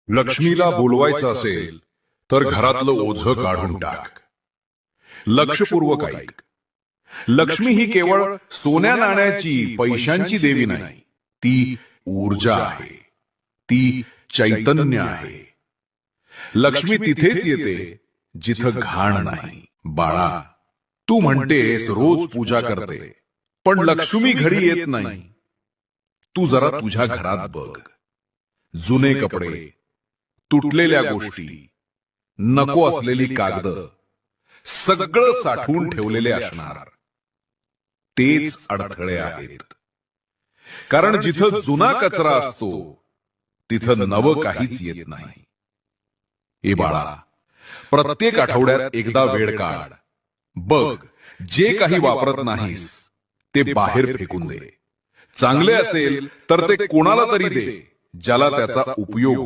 लक्ष्मीला बोलवायचं असेल तर घरातलं ओझं काढून टाक. लक्षपूर्वक ऐक. लक्ष्मी ही केवळ सोन्या नाण्याची पैशांची देवी नाही, ती ऊर्जा आहे, ती चैतन्य आहे. लक्ष्मी तिथेच येते जिथं घाण नाही. बाळा, तू म्हणतेस रोज पूजा करते, पण लक्ष्मी घरी येत नाही. तू जरा तुझ्या घरात बघ. जुने कपडे, तुटलेल्या गोष्टी, नको असलेली कागद, सगळं साठवून ठेवलेले असणार. तेच अडथळे आहेत. कारण जिथं जुना कचरा असतो तिथं नवं काहीच येत नाही. ए बाळा, प्रत्येक आठवड्यात एकदा वेळ काढ. बघ, जे काही वापरत नाहीस ते बाहेर फेकून दे. चांगले असेल तर ते कोणाला तरी दे ज्याला त्याचा उपयोग